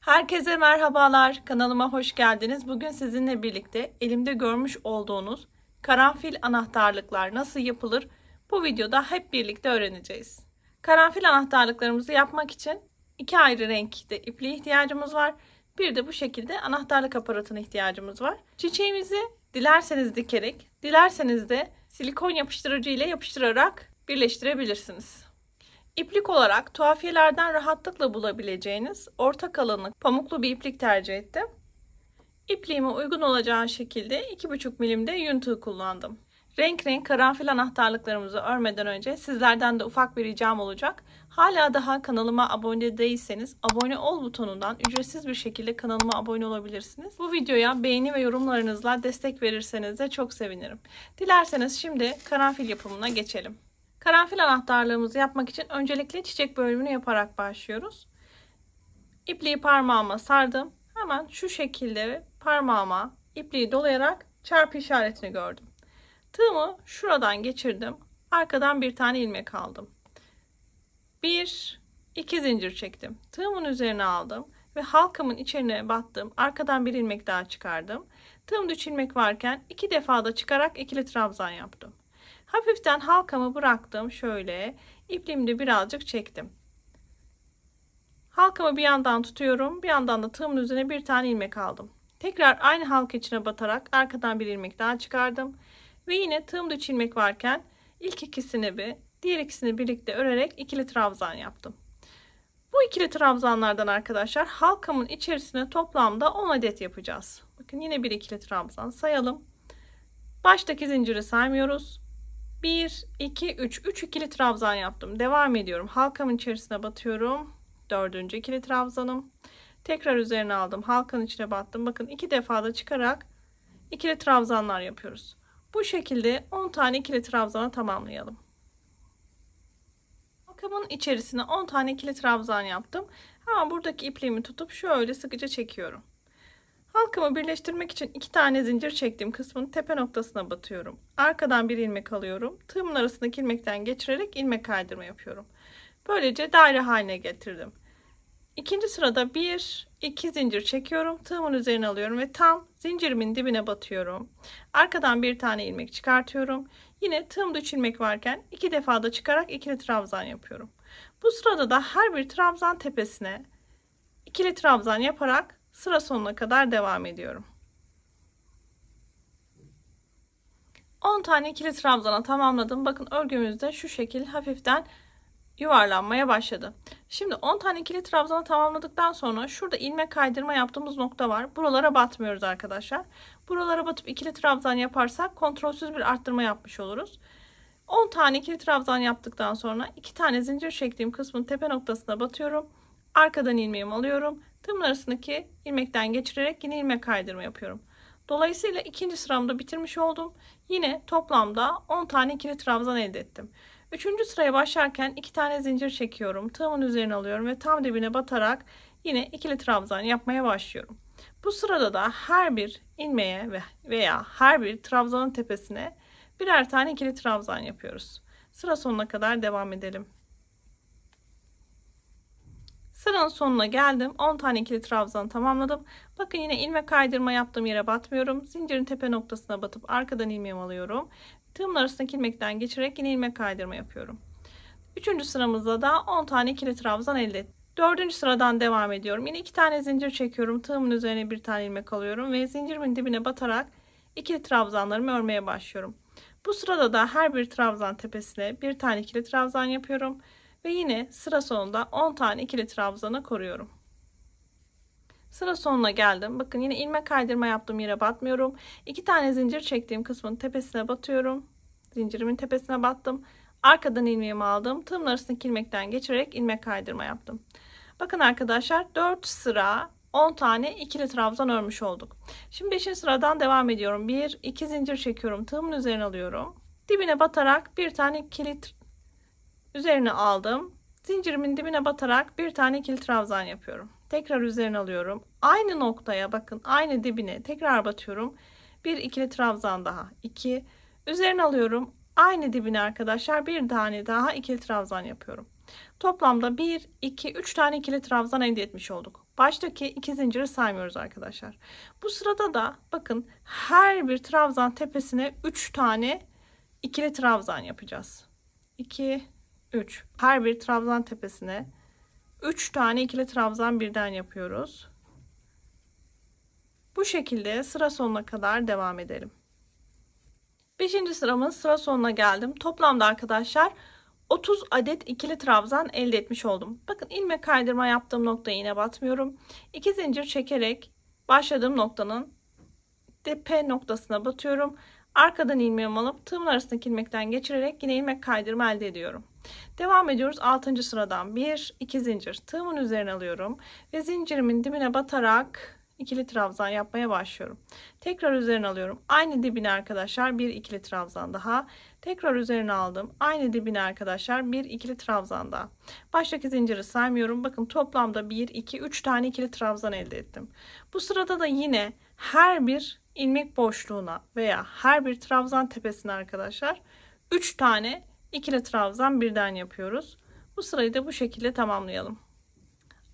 Herkese merhabalar. Kanalıma hoş geldiniz. Bugün sizinle birlikte elimde görmüş olduğunuz karanfil anahtarlıklar nasıl yapılır? Bu videoda hep birlikte öğreneceğiz. Karanfil anahtarlıklarımızı yapmak için iki ayrı renkte ipliğe ihtiyacımız var. Bir de bu şekilde anahtarlık aparatına ihtiyacımız var. Çiçeğimizi dilerseniz dikerek, dilerseniz de silikon yapıştırıcı ile yapıştırarak birleştirebilirsiniz. İplik olarak tuhafiyelerden rahatlıkla bulabileceğiniz orta kalınlık pamuklu bir iplik tercih ettim. İpliğime uygun olacağı şekilde 2,5 milimde yün tığ kullandım. Renk renk karanfil anahtarlıklarımızı örmeden önce sizlerden de ufak bir ricam olacak. Hala daha kanalıma abone değilseniz abone ol butonundan ücretsiz bir şekilde kanalıma abone olabilirsiniz. Bu videoya beğeni ve yorumlarınızla destek verirseniz de çok sevinirim. Dilerseniz şimdi karanfil yapımına geçelim. Karanfil anahtarlığımızı yapmak için öncelikle çiçek bölümünü yaparak başlıyoruz. İpliği parmağıma sardım. Hemen şu şekilde parmağıma ipliği dolayarak çarpı işaretini gördüm. Tığımı şuradan geçirdim. Arkadan bir tane ilmek aldım. 2 zincir çektim. Tığımın üzerine aldım ve halkamın içine battım. Arkadan bir ilmek daha çıkardım. Tığımda 3 ilmek varken 2 defa da çıkarak ikili trabzan yaptım. Hafiften halkamı bıraktım. Şöyle ipliğimi de birazcık çektim. Halkamı bir yandan tutuyorum. Bir yandan da tığımın üzerine bir tane ilmek aldım. Tekrar aynı halka içine batarak arkadan bir ilmek daha çıkardım. Ve yine tığımda 3 ilmek varken ilk ikisini diğer ikisini birlikte örerek ikili trabzan yaptım. Bu ikili trabzanlardan arkadaşlar halkamın içerisine toplamda 10 adet yapacağız. Bakın yine bir ikili trabzan sayalım. Baştaki zinciri saymıyoruz. 1, 2, 3 ikili trabzan yaptım. Devam ediyorum. Halkamın içerisine batıyorum. 4. ikili trabzanım. Tekrar üzerine aldım. Halkanın içine battım. Bakın 2 defa da çıkarak ikili trabzanlar yapıyoruz. Bu şekilde 10 tane ikili trabzana tamamlayalım. Halkamın içerisine 10 tane ikili trabzan yaptım. Hemen buradaki ipliğimi tutup şöyle sıkıca çekiyorum. Halkamı birleştirmek için 2 tane zincir çektiğim kısmın tepe noktasına batıyorum. Arkadan bir ilmek alıyorum. Tığımın arasındaki ilmekten geçirerek ilmek kaydırma yapıyorum. Böylece daire haline getirdim. İkinci sırada 2 zincir çekiyorum. Tığımın üzerine alıyorum ve tam zincirimin dibine batıyorum. Arkadan bir tane ilmek çıkartıyorum. Yine tığımda 3 ilmek varken 2 defa da çıkarak ikili trabzan yapıyorum. Bu sırada da her bir trabzan tepesine ikili trabzan yaparak sıra sonuna kadar devam ediyorum. 10 tane ikili trabzana tamamladım. Bakın örgümüzde şu şekil hafiften yuvarlanmaya başladı. Şimdi 10 tane ikili trabzanı tamamladıktan sonra şurada ilmek kaydırma yaptığımız nokta var. Buralara batmıyoruz arkadaşlar. Buralara batıp ikili trabzan yaparsak kontrolsüz bir arttırma yapmış oluruz. 10 tane ikili trabzan yaptıktan sonra 2 tane zincir çektiğim kısmın tepe noktasına batıyorum. Arkadan ilmeğimi alıyorum. Tığımın arasındaki ilmekten geçirerek yine ilmek kaydırma yapıyorum. Dolayısıyla ikinci sıramda bitirmiş oldum. Yine toplamda 10 tane ikili trabzan elde ettim. Üçüncü sıraya başlarken 2 tane zincir çekiyorum. Tığımın üzerine alıyorum ve tam dibine batarak yine ikili trabzan yapmaya başlıyorum. Bu sırada da her bir ilmeğe veya her bir trabzanın tepesine birer tane ikili trabzan yapıyoruz. Sıra sonuna kadar devam edelim. Sıranın sonuna geldim. 10 tane ikili trabzan tamamladım. Bakın yine ilmek kaydırma yaptığım yere batmıyorum. Zincirin tepe noktasına batıp arkadan ilmeğimi alıyorum. Tığımın arasındaki ilmekten geçirerek yine ilmek kaydırma yapıyorum. 3. sıramızda da 10 tane ikili trabzan elde ettim. 4. sıradan devam ediyorum. Yine 2 tane zincir çekiyorum. Tığımın üzerine bir tane ilmek alıyorum ve zincirimin dibine batarak ikili trabzanlarımı örmeye başlıyorum. Bu sırada da her bir trabzan tepesine bir tane ikili trabzan yapıyorum. Ve yine sıra sonunda 10 tane ikili trabzanı koruyorum. Sıra sonuna geldim. Bakın yine ilmek kaydırma yaptığım yere batmıyorum. 2 tane zincir çektiğim kısmın tepesine batıyorum. Zincirimin tepesine battım. Arkadan ilmeğimi aldım. Tığımın arasındaki ilmekten geçirerek ilmek kaydırma yaptım. Bakın arkadaşlar 4 sıra 10 tane ikili trabzan örmüş olduk. Şimdi 5. sıradan devam ediyorum. 2 zincir çekiyorum. Tığımın üzerine alıyorum. Dibine batarak bir tane ikili üzerine aldım. Zincirimin dibine batarak bir tane ikili trabzan yapıyorum. Tekrar üzerine alıyorum. Aynı noktaya bakın, aynı dibine tekrar batıyorum. Bir ikili trabzan daha. 2 üzerine alıyorum. Aynı dibine arkadaşlar bir tane daha ikili trabzan yapıyorum. Toplamda 1 2 3 tane ikili trabzan elde etmiş olduk. Baştaki 2 zinciri saymıyoruz arkadaşlar. Bu sırada da bakın her bir trabzan tepesine 3 tane ikili trabzan yapacağız. 2, 3. Her bir trabzan tepesine 3 tane ikili trabzan birden yapıyoruz. Bu şekilde sıra sonuna kadar devam edelim. 5. sıramın sıra sonuna geldim. Toplamda arkadaşlar 30 adet ikili trabzan elde etmiş oldum. Bakın ilmek kaydırma yaptığım noktaya iğne batmıyorum. 2 zincir çekerek başladığım noktanın tepe noktasına batıyorum. Arkadan ilmeğimi alıp tığımın arasındaki ilmekten geçirerek yine ilmek kaydırma elde ediyorum. Devam ediyoruz 6. sıradan 1 2 zincir tığımın üzerine alıyorum ve zincirimin dibine batarak ikili trabzan yapmaya başlıyorum. Tekrar üzerine alıyorum. Aynı dibine arkadaşlar bir ikili trabzan daha. Tekrar üzerine aldım. Aynı dibine arkadaşlar bir ikili trabzan daha. Baştaki zinciri saymıyorum. Bakın toplamda 1 2 3 tane ikili trabzan elde ettim. Bu sırada da yine her bir ilmek boşluğuna veya her bir trabzan tepesine arkadaşlar 3 tane ikili trabzan birden yapıyoruz. Bu sırayı da bu şekilde tamamlayalım.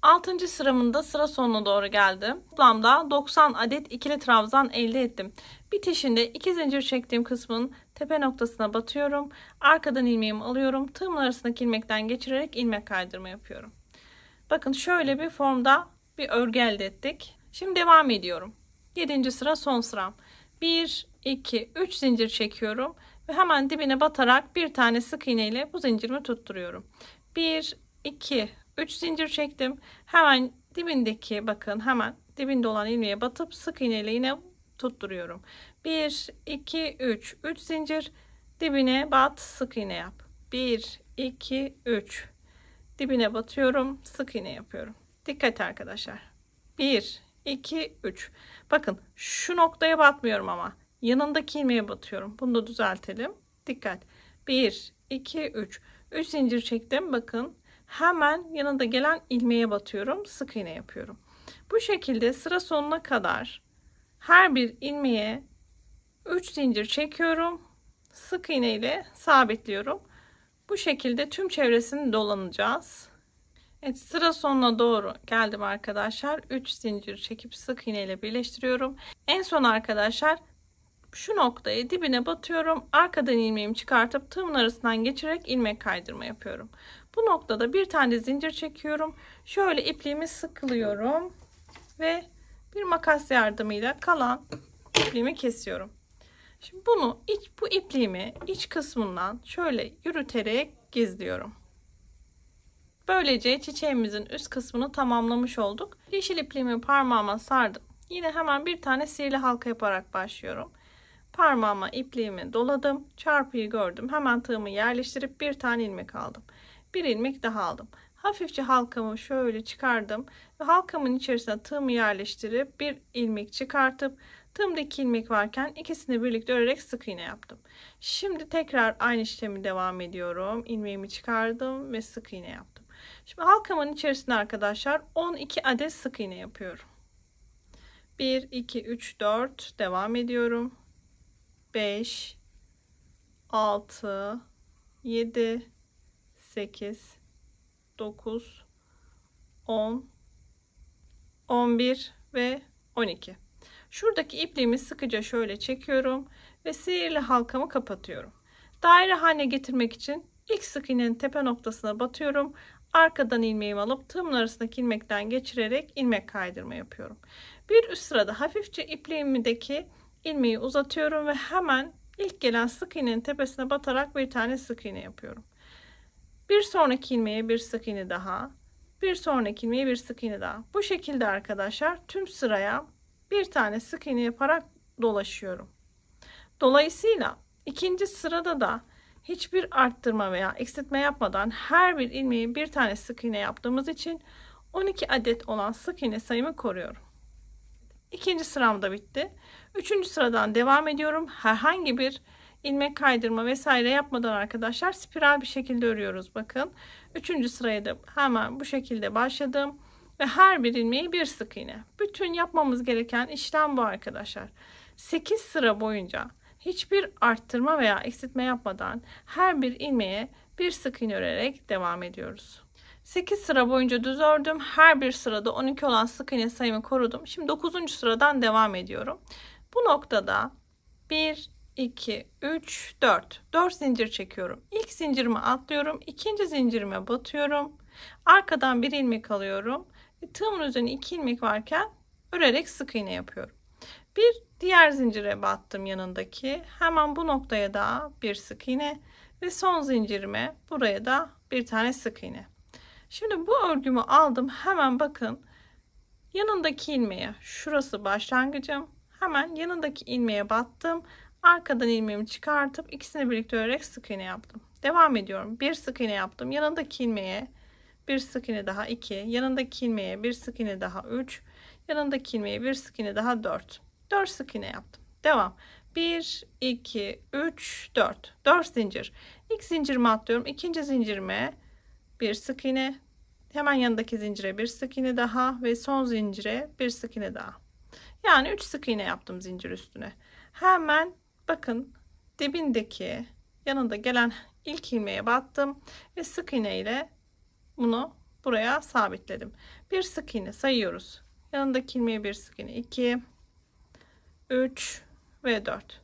6. sıramın da sıra sonuna doğru geldim. Toplamda 90 adet ikili trabzan elde ettim. Bitişinde 2 zincir çektiğim kısmın tepe noktasına batıyorum. Arkadan ilmeğimi alıyorum. Tığımın arasındaki ilmekten geçirerek ilmek kaydırma yapıyorum. Bakın şöyle bir formda bir örgü elde ettik. Şimdi devam ediyorum. 7. sıra son sıram. 1 2 3 zincir çekiyorum ve hemen dibine batarak bir tane sık iğne ile bu zincirimi tutturuyorum. 1 2 3 zincir çektim. Hemen dibindeki bakın hemen dibinde olan ilmeğe batıp sık iğne ile yine tutturuyorum. 1 2 3 3 zincir dibine bat, sık iğne yap. 1 2 3 dibine batıyorum, sık iğne yapıyorum. Dikkat arkadaşlar. 1 2 3. Bakın şu noktaya batmıyorum ama yanındaki ilmeğe batıyorum. Bunu da düzeltelim. Dikkat. 1 2 3 3 zincir çektim. Bakın hemen yanında gelen ilmeğe batıyorum, sık iğne yapıyorum. Bu şekilde sıra sonuna kadar her bir ilmeğe 3 zincir çekiyorum, sık iğne ile sabitliyorum. Bu şekilde tüm çevresini dolanacağız. Evet, sıra sonuna doğru geldim arkadaşlar. 3 zincir çekip sık iğne ile birleştiriyorum. En son arkadaşlar şu noktaya dibine batıyorum. Arkadan ilmeğimi çıkartıp tığımın arasından geçirerek ilmek kaydırma yapıyorum. Bu noktada bir tane zincir çekiyorum. Şöyle ipliğimi sıkılıyorum ve bir makas yardımıyla kalan ipliğimi kesiyorum. Şimdi bu ipliğimi iç kısmından şöyle yürüterek gizliyorum. Böylece çiçeğimizin üst kısmını tamamlamış olduk. Yeşil ipliğimi parmağıma sardım. Yine hemen bir tane sihirli halka yaparak başlıyorum. Parmağıma ipliğimi doladım. Çarpıyı gördüm. Hemen tığımı yerleştirip bir tane ilmek aldım. Bir ilmek daha aldım. Hafifçe halkamı şöyle çıkardım. Ve halkamın içerisine tığımı yerleştirip bir ilmek çıkartıp tığımdaki ilmek varken ikisini birlikte örerek sık iğne yaptım. Şimdi tekrar aynı işlemi devam ediyorum. İlmeğimi çıkardım ve sık iğne yaptım. Şimdi halkamın içerisine arkadaşlar 12 adet sık iğne yapıyorum. 1 2 3 4 devam ediyorum. 5 6 7 8 9 10 11 ve 12. Şuradaki ipliğimi sıkıca şöyle çekiyorum ve sihirli halkamı kapatıyorum. Daire haline getirmek için ilk sık iğnenin tepe noktasına batıyorum. Arkadan ilmeğimi alıp tığımın arasındaki ilmekten geçirerek ilmek kaydırma yapıyorum. Bir üst sırada hafifçe ipliğimdeki ilmeği uzatıyorum ve hemen ilk gelen sık iğnenin tepesine batarak bir tane sık iğne yapıyorum. Bir sonraki ilmeğe bir sık iğne daha. Bir sonraki ilmeğe bir sık iğne daha. Bu şekilde arkadaşlar tüm sıraya bir tane sık iğne yaparak dolaşıyorum. Dolayısıyla ikinci sırada da hiçbir arttırma veya eksiltme yapmadan her bir ilmeğe bir tane sık iğne yaptığımız için 12 adet olan sık iğne sayımı koruyorum. İkinci sıram da bitti. Üçüncü sıradan devam ediyorum. Herhangi bir ilmek kaydırma vesaire yapmadan arkadaşlar spiral bir şekilde örüyoruz. Bakın. Üçüncü sıraya da hemen bu şekilde başladım. Ve her bir ilmeğe bir sık iğne. Bütün yapmamız gereken işlem bu arkadaşlar. 8 sıra boyunca hiçbir arttırma veya eksiltme yapmadan her bir ilmeğe bir sık iğne örerek devam ediyoruz. 8 sıra boyunca düz ördüm. Her bir sırada 12 olan sık iğne sayımı korudum. Şimdi 9. sıradan devam ediyorum. Bu noktada 1, 2, 3, 4. 4 zincir çekiyorum. İlk zincirimi atlıyorum. İkinci zincirime batıyorum. Arkadan bir ilmek alıyorum. Tığımın üzerine 2 ilmek varken örerek sık iğne yapıyorum. Bir diğer zincire battım yanındaki. Hemen bu noktaya da bir sık iğne ve son zincirime buraya da bir tane sık iğne. Şimdi bu örgümü aldım. Hemen bakın yanındaki ilmeğe, şurası başlangıcım. Hemen yanındaki ilmeğe battım. Arkadan ilmeğimi çıkartıp ikisini birlikte örerek sık iğne yaptım. Devam ediyorum. Bir sık iğne yaptım. Yanındaki ilmeğe bir sık iğne daha 2. Yanındaki ilmeğe bir sık iğne daha 3. Yanındaki ilmeğe bir sık iğne daha 4. 4 sık iğne yaptım. Devam. 1, 2, 3, 4. 4 zincir. İlk zincirimi atlıyorum. İkinci zincirime bir sık iğne. Hemen yanındaki zincire bir sık iğne daha ve son zincire bir sık iğne daha. Yani 3 sık iğne yaptım zincir üstüne. Hemen bakın dibindeki yanında gelen ilk ilmeğe battım ve sık iğne ile bunu buraya sabitledim. Bir sık iğne sayıyoruz. Yanındaki ilmeğe bir sık iğne 2, 3 ve 4.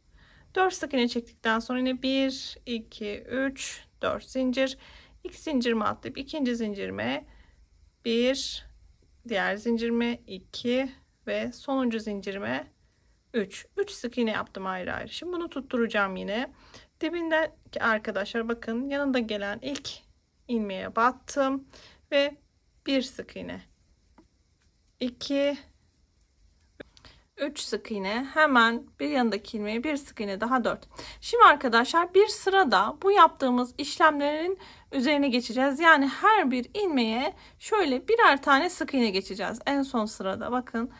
4 sık iğne çektikten sonra yine 1, 2, 3, 4 zincir. İlk zincirimi atlayıp ikinci zincirime bir, diğer zincirime 2 ve sonuncu zincirime 3. 3 sık iğne yaptım ayrı ayrı. Şimdi bunu tutturacağım yine. Dibindeki arkadaşlar bakın yanında gelen ilk ilmeğe battım ve bir sık iğne. 2, 3 sık iğne, hemen bir yanındaki ilmeğe bir sık iğne daha 4. Şimdi arkadaşlar bir sırada bu yaptığımız işlemlerin üzerine geçeceğiz. Yani her bir ilmeğe şöyle birer tane sık iğne geçeceğiz. En son sırada bakın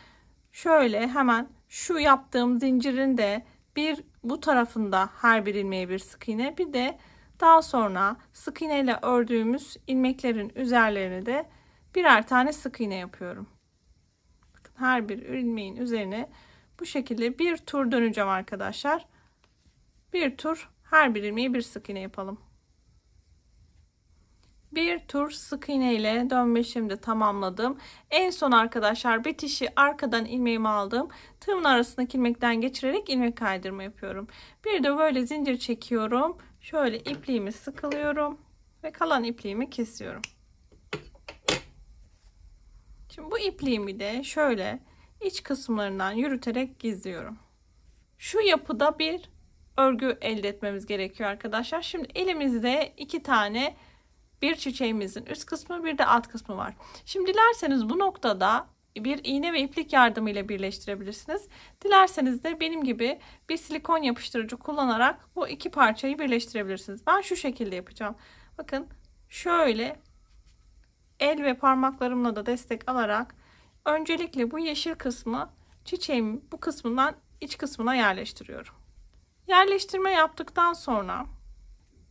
şöyle hemen şu yaptığım zincirin de bir bu tarafında her bir ilmeğe bir sık iğne, bir de daha sonra sık iğne ile ördüğümüz ilmeklerin üzerlerine de birer tane sık iğne yapıyorum. Her bir ilmeğin üzerine bu şekilde bir tur döneceğim arkadaşlar. Bir tur her bir ilmeğe bir sık iğne yapalım. Bir tur sık iğne ile dönme işlemini tamamladım. En son arkadaşlar bitişi arkadan ilmeğimi aldım. Tığımın arasındaki ilmekten geçirerek ilmek kaydırma yapıyorum. Bir de böyle zincir çekiyorum. Şöyle ipliğimi sıkılıyorum ve kalan ipliğimi kesiyorum. Şimdi bu ipliğimi de şöyle iç kısımlarından yürüterek gizliyorum. Şu yapıda bir örgü elde etmemiz gerekiyor arkadaşlar. Şimdi elimizde 2 tane bir çiçeğimizin üst kısmı bir de alt kısmı var. Şimdi dilerseniz bu noktada bir iğne ve iplik yardımıyla birleştirebilirsiniz. Dilerseniz de benim gibi bir silikon yapıştırıcı kullanarak bu iki parçayı birleştirebilirsiniz. Ben şu şekilde yapacağım. Bakın şöyle el ve parmaklarımla da destek alarak öncelikle bu yeşil kısmı çiçeğimin bu kısmından iç kısmına yerleştiriyorum. Yerleştirme yaptıktan sonra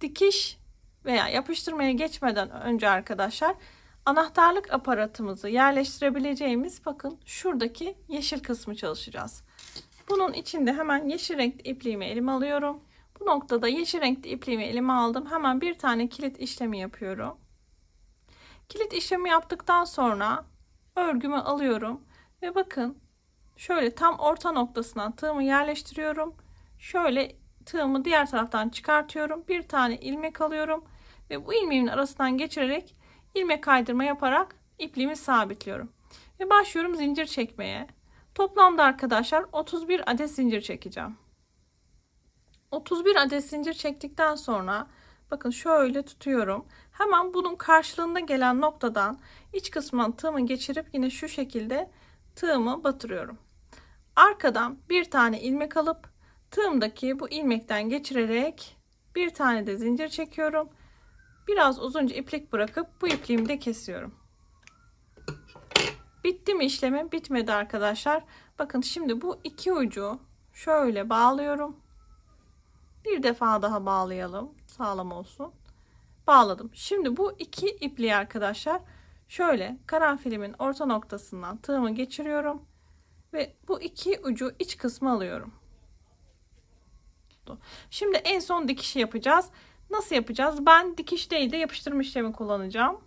dikiş veya yapıştırmaya geçmeden önce arkadaşlar anahtarlık aparatımızı yerleştirebileceğimiz bakın şuradaki yeşil kısmı çalışacağız. Bunun içinde hemen yeşil renkli ipliğimi elime alıyorum. Bu noktada yeşil renkli ipliğimi elime aldım. Hemen bir tane kilit işlemi yapıyorum. Kilit işlemi yaptıktan sonra örgümü alıyorum ve bakın şöyle tam orta noktasına tığımı yerleştiriyorum. Şöyle tığımı diğer taraftan çıkartıyorum. Bir tane ilmek alıyorum ve bu ilmeğin arasından geçirerek ilmek kaydırma yaparak ipliğimi sabitliyorum. Ve başlıyorum zincir çekmeye. Toplamda arkadaşlar 31 adet zincir çekeceğim. 31 adet zincir çektikten sonra bakın şöyle tutuyorum. Hemen bunun karşılığında gelen noktadan iç kısmından tığımı geçirip yine şu şekilde tığımı batırıyorum. Arkadan bir tane ilmek alıp tığımdaki bu ilmekten geçirerek bir tane de zincir çekiyorum. Biraz uzunca iplik bırakıp bu ipliğimi de kesiyorum. Bitti mi işlemim? Bitmedi arkadaşlar. Bakın şimdi bu iki ucu şöyle bağlıyorum. Bir defa daha bağlayalım. Sağlam olsun. Bağladım. Şimdi bu iki ipliği arkadaşlar şöyle karanfilimin orta noktasından tığımı geçiriyorum. Ve bu iki ucu iç kısmı alıyorum. Şimdi en son dikişi yapacağız. Nasıl yapacağız? Ben dikiş değil de yapıştırma işlemi kullanacağım.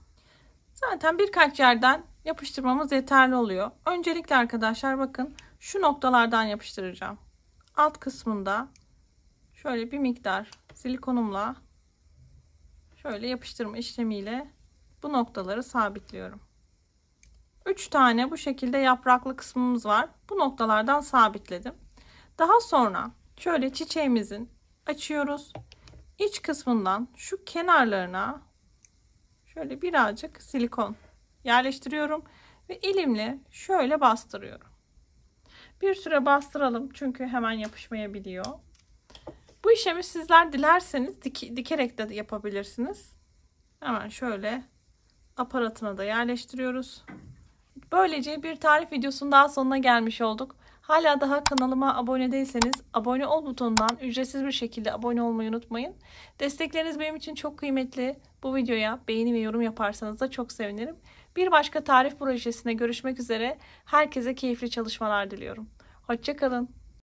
Zaten birkaç yerden yapıştırmamız yeterli oluyor. Öncelikle arkadaşlar bakın şu noktalardan yapıştıracağım. Alt kısmında şöyle bir miktar silikonumla şöyle yapıştırma işlemiyle bu noktaları sabitliyorum. 3 tane bu şekilde yapraklı kısmımız var. Bu noktalardan sabitledim. Daha sonra şöyle çiçeğimizin açıyoruz. İç kısmından şu kenarlarına şöyle birazcık silikon yerleştiriyorum ve elimle şöyle bastırıyorum. Bir süre bastıralım çünkü hemen yapışmayabiliyor. Bu işlemi sizler dilerseniz dikerek de yapabilirsiniz. Hemen şöyle aparatına da yerleştiriyoruz. Böylece bir tarif videosunun daha sonuna gelmiş olduk. Hala daha kanalıma abone değilseniz abone ol butonundan ücretsiz bir şekilde abone olmayı unutmayın. Destekleriniz benim için çok kıymetli. Bu videoya beğeni ve yorum yaparsanız da çok sevinirim. Bir başka tarif projesinde görüşmek üzere. Herkese keyifli çalışmalar diliyorum. Hoşça kalın.